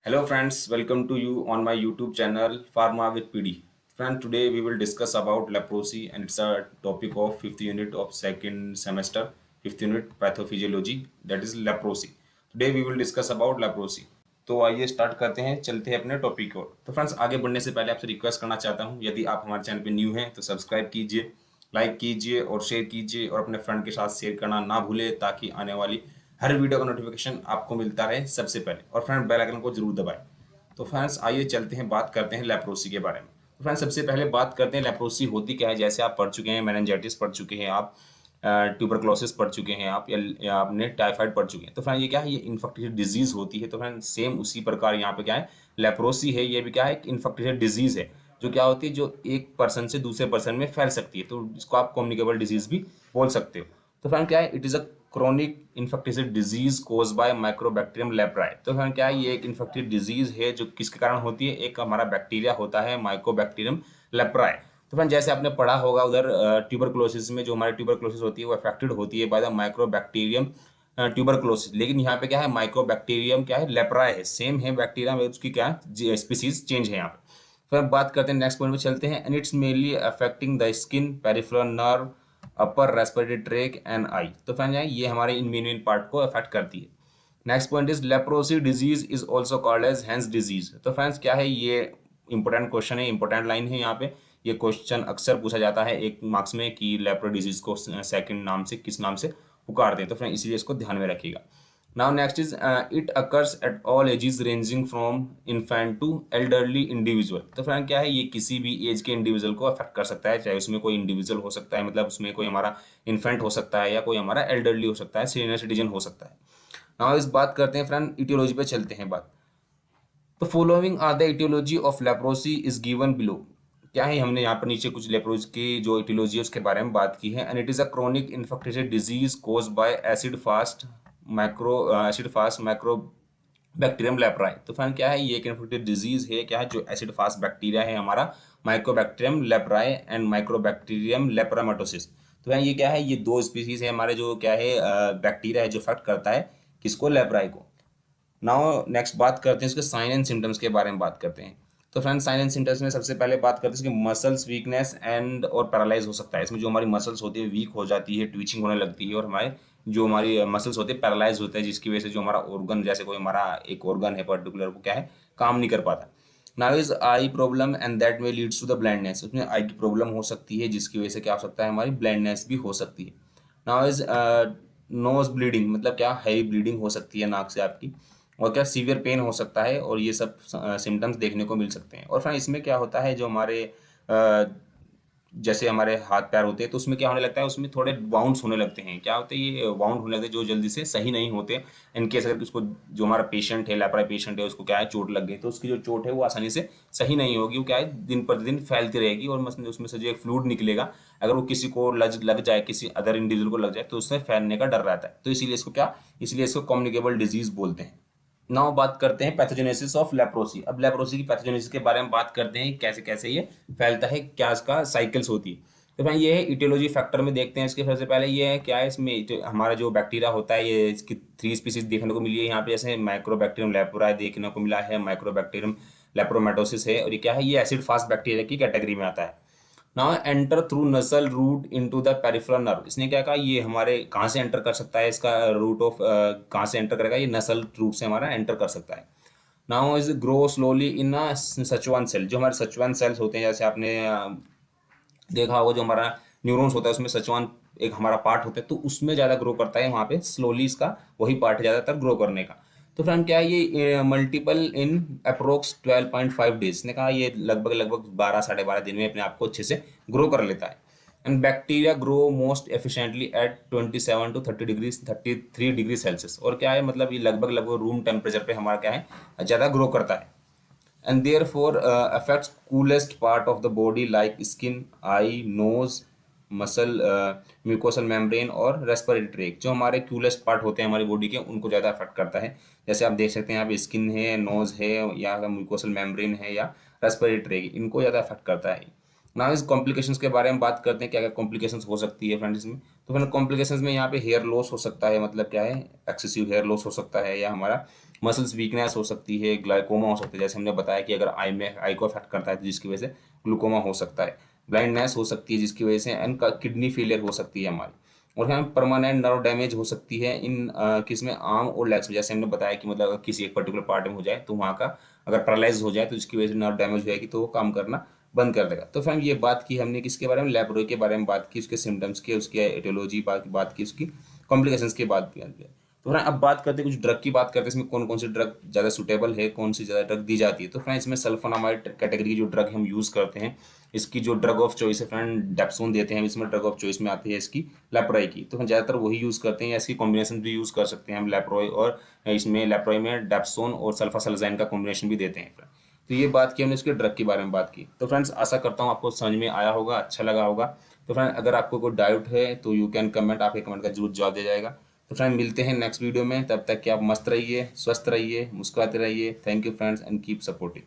Hello friends, welcome to you on my YouTube channel Pharma with PD. Friend, today we will discuss about leprosy and it's a topic of 5th unit of second semester, 5th unit pathophysiology, that is leprosy. Today we will discuss about leprosy. तो आइए start करते हैं, चलते हैं अपने topic की ओर। तो friends, आगे बढ़ने से पहले आपसे रिक्वेस्ट करना चाहता हूं, यदि आप हमारे चैनल पे न्यू हैं तो सब्सक्राइब कीजिए, लाइक कीजिए और शेयर कीजिए और अपने फ्रेंड के साथ शेयर करना ना भूलें ताकि आने वाली हर वीडियो का नोटिफिकेशन आपको मिलता रहे सबसे पहले। और फ्रेंड, बेल आइकन को जरूर दबाएं। तो फ्रेंड्स, आइए चलते हैं, बात करते हैं लेप्रोसी के बारे में। तो फ्रेंड्स, सबसे पहले बात करते हैं लेप्रोसी होती क्या है। जैसे आप पढ़ चुके हैं, मेनिंजाइटिस पढ़ चुके हैं, आप ट्यूबरक्लोसिस पढ़ चुके हैं, आप या आपने टाइफाइड पढ़ चुके हैं। तो फ्रेंड, ये क्या है, ये इन्फेक्टिव डिजीज होती है। तो फ्रेंड, सेम उसी प्रकार यहाँ पे क्या है, लेप्रोसी है, ये भी क्या है, एक इन्फेक्टिव डिजीज है जो क्या होती है, जो एक पर्सन से दूसरे पर्सन में फैल सकती है। तो इसको आप कम्युनिकेबल डिजीज भी बोल सकते हो। तो फ्रेंड, क्या है, it is a chronic infective disease caused by mycobacterium leprae. तो फ्रेंड, क्या है, ये एक इन्फेक्टिव डिजीज है जो किसके कारण होती है, एक हमारा बैक्टीरिया होता है माइक्रोबैक्टीरियम लेप्राई। तो फ्रेंड, जैसे आपने पढ़ा होगा उधर ट्यूबरक्लोसिस में, जो हमारी ट्यूबरक्लोसिस होती है वो अफेक्टेड होती है बाय द माइक्रोबैक्टीरियम ट्यूबरक्लोसिस। लेकिन यहाँ पे क्या है, माइक्रोबैक्टीरियम क्या है, लेप्राई है, सेम है बैक्टीरिया में, उसकी क्या है स्पीसीज चेंज है यहाँ पे। फिर बात करते हैं, नेक्स्ट पॉइंट पे चलते हैं। And it's mainly affecting the skin, peripheral nerve, upper respiratory tract friend eye. तो फ्रेंड, ये हमारे इन मेन पार्ट को अफेक्ट करती है। Next point is leprosy disease is also called as Hans disease. तो फ्रेंड्स, क्या है, ये इंपॉर्टेंट क्वेश्चन है, इंपॉर्टेंट लाइन है। यहाँ पे ये क्वेश्चन अक्सर पूछा जाता है एक मार्क्स में कि लेप्रो डिजीज को सेकंड नाम से किस नाम से पुकार दें। तो फ्रेंड, इसीलिए इसको ध्यान में रखिएगा। Now next is it occurs at all ages ranging from infant to elderly individual. तो फ्रेंड, क्या है, ये किसी भी एज के इंडिविजुअल को अफेक्ट कर सकता है, चाहे उसमें कोई इंडिविजुअल हो सकता है, मतलब उसमें कोई हमारा इन्फेंट हो सकता है या कोई हमारा एल्डरली हो सकता है, सीनियर सिटीजन हो सकता है। नाउ इस बात करते हैं फ्रेंड, इटियोलॉजी पे चलते हैं बात। तो following are the aetiology of leprosy is given below. क्या है, हमने यहाँ पर नीचे कुछ लेप्रोसी की जो इटियोलॉजी है उसके बारे में बात की है। And it is a chronic infective disease caused by acid fast micro bacterium leprae. तो फ्रेंड, क्या है, ये एक इन्फेक्टिव डिजीज है, क्या है, जो एसिड फास्ट बैक्टीरिया है हमारा माइक्रोबैक्टीरियम लेप्राई एंड माइक्रोबैक्टीरियम लेप्रामेटोसिस। तो फ्रेंड, ये क्या है, ये दो स्पीसीज है हमारे, जो क्या है बैक्टीरिया है जो अफेक्ट करता है किसको, लेप्राई को। नाउ नेक्स्ट बात करते हैं इसके साइन एंड सिम्टम्स के बारे में बात करते हैं। तो फ्रेंड, साइन एंड सिम्टम्स में सबसे पहले बात करते हैं इसके मसल्स वीकनेस एंड और पैरालाइज हो सकता है। इसमें जो हमारी मसल्स होती है वीक हो जाती है, ट्विचिंग होने लगती है, और हमारे जो हमारी मसल्स होते हैं पैरालाइज होते हैं, जिसकी वजह से जो हमारा ऑर्गन, जैसे कोई हमारा एक ऑर्गन है पर्टिकुलर, वो क्या है, काम नहीं कर पाता। Now is I problem and that में लीड्स टू द ब्लाइंडनेस। उसमें आई की प्रॉब्लम हो सकती है जिसकी वजह से क्या हो सकता है, हमारी ब्लाइंडनेस भी हो सकती है। नाउ इज नोज ब्लीडिंग, मतलब क्या, हैवी ब्लीडिंग हो सकती है नाक से आपकी, और क्या सीवियर पेन हो सकता है, और ये सब सिम्टम्स देखने को मिल सकते हैं। और फ्रेंड, इसमें क्या होता है, जो हमारे जैसे हमारे हाथ पैर होते हैं तो उसमें क्या होने लगता है, उसमें थोड़े वाउंड्स होने लगते हैं। क्या होते हैं, ये वाउंड होने लगते हैं जो जल्दी से सही नहीं होते। इनकेस अगर उसको, जो हमारा पेशेंट है, लेप्राई पेशेंट है, उसको क्या है, चोट लग गई, तो उसकी जो चोट है वो आसानी से सही नहीं होगी, वो क्या है, दिन प्रतिदिन फैलती रहेगी, और उसमें से जो एक फ्लूइड निकलेगा, अगर वो किसी को लग जाए, किसी अदर इंडिविजुअल को लग जाए, तो उससे फैलने का डर रहता है। तो इसलिए इसको कम्युनिकेबल डिजीज बोलते हैं। नाउ बात करते हैं पैथोजेनेसिस ऑफ लेप्रोसी। अब लेप्रोसी की पैथोजेनेसिस के बारे में बात करते हैं, कैसे कैसे ये फैलता है, क्या इसका साइकिल्स होती है। तो भाई, ये है इटियोलॉजी फैक्टर में देखते हैं। इसके सबसे पहले ये है, क्या है, इसमें हमारा जो बैक्टीरिया होता है, ये इसकी 3 स्पीसीज देखने को मिली है यहाँ पे। जैसे माइक्रोबैक्टीरियम लेप्राई देखने को मिला है, माइक्रोबैक्टीरियम लेप्रोमेटोसिस है, और ये क्या है, ये एसिड फास्ट बैक्टीरिया की कैटेगरी में आता है। Now enter through nasal route into the peripheral nerve. इसने क्या कहा, ये हमारे कहाँ से एंटर कर सकता है, इसका रूट ऑफ कहाँ से एंटर करेगा, ये नसल रूट से हमारा एंटर कर सकता है। Now is grow slowly in Sichuan cell. जो हमारे सचुआन सेल्स होते हैं, जैसे आपने देखा होगा, जो हमारा न्यूरॉन्स होता है उसमें सचुआन एक हमारा पार्ट होता है, तो उसमें ज़्यादा ग्रो करता है, वहाँ पे स्लोली इसका वही पार्ट है ज़्यादातर ग्रो करने का। तो फ्रेंड, क्या है, ये मल्टीपल इन अप्रोक्स 12.5 डेज ने कहा, ये लगभग लगभग 12 साढ़े 12 दिन में अपने आप को अच्छे से ग्रो कर लेता है। And bacteria grow most efficiently at 27 to 30 degree 33 degree Celsius. और क्या है, मतलब ये लगभग लगभग रूम टेम्परेचर पे हमारा क्या है, ज़्यादा ग्रो करता है। And therefore affects coolest part of the body like skin, eye, nose, muscle, mucosal membrane और रेस्पिरेटरी ट्रैक। जो हमारे कूलेस्ट पार्ट होते हैं हमारी बॉडी के, उनको ज़्यादा अफेक्ट करता है। जैसे आप देख सकते हैं, यहाँ पे स्किन है, नोज है, या म्यूकोसल मेम्ब्रेन है, या रेस्पिरेटरी ट्रैक, इनको ज़्यादा अफेक्ट करता है। ना इस कॉम्प्लिकेशंस के बारे में बात करते हैं, क्या क्या कॉम्प्लिकेशंस हो सकती है फ्रेंड्स इसमें। तो फ्रेंड, कॉम्प्लिकेशंस में यहाँ पे हेयर लॉस हो सकता है, मतलब क्या है, एक्सेसिव हेयर लॉस हो सकता है, या हमारा मसल्स वीकनेस हो सकती है, ग्लाइकोमा हो सकता है, जैसे हमने बताया कि अगर आई को अफेक्ट करता है तो जिसकी वजह से ग्लूकोमा हो सकता है, ब्लाइंडनेस हो सकती है जिसकी वजह से एंड किडनी फेलियर हो सकती है हमारी, और हम परमानेंट नर्व डैमेज हो सकती है इन किसमें, आर्म और लेग्स में, जैसे हमने बताया कि मतलब अगर किसी एक पर्टिकुलर पार्ट में हो जाए तो वहाँ का अगर पैरालाइज हो जाए तो जिसकी वजह से नर्व डैमेज हो जाएगी तो वो काम करना बंद कर देगा। तो फ्रेंड ये बात की हमने किसके बारे में, लेप्रोई के बारे में बात की, उसके सिम्टम्स के, उसके एटियोलॉजी बात की, उसकी कॉम्प्लिकेशंस की बात की। तो फ्रेंड अब बात करते हैं कुछ ड्रग की, बात करते हैं इसमें कौन कौन सी ड्रग ज़्यादा सुटेबल है, कौन सी ज़्यादा ड्रग दी जाती है। तो फ्रेंड इसमें सल्फोनामाइड कैटेगरी की जो ड्रग हम यूज़ करते हैं, इसकी जो ड्रग ऑफ चॉइस है फ्रेंड डेप्सोन देते हैं, इसमें ड्रग ऑफ चॉइस में आती है इसकी लेप्रोई की, तो हम ज़्यादातर वही यूज़ करते हैं, या इसकी कॉम्बिनेशन भी यूज़ कर सकते हैं हम लेप्रोई और इसमें लेप्रोई में डेप्सोन और सल्फासल्जाइन का कॉम्बिनेशन भी देते हैं फ्रेंड। तो ये बात की हमने इसके ड्रग के बारे में बात की। तो फ्रेंड्स आशा करता हूँ आपको समझ में आया होगा, अच्छा लगा होगा। तो फ्रेंड अगर आपको कोई डाउट है तो यू कैन कमेंट, आपके कमेंट का जरूर जवाब दिया जाएगा। तो फ्रेंड मिलते हैं नेक्स्ट वीडियो में, तब तक कि आप मस्त रहिए, स्वस्थ रहिए, मुस्कुराते रहिए। Thank you friends and keep supporting.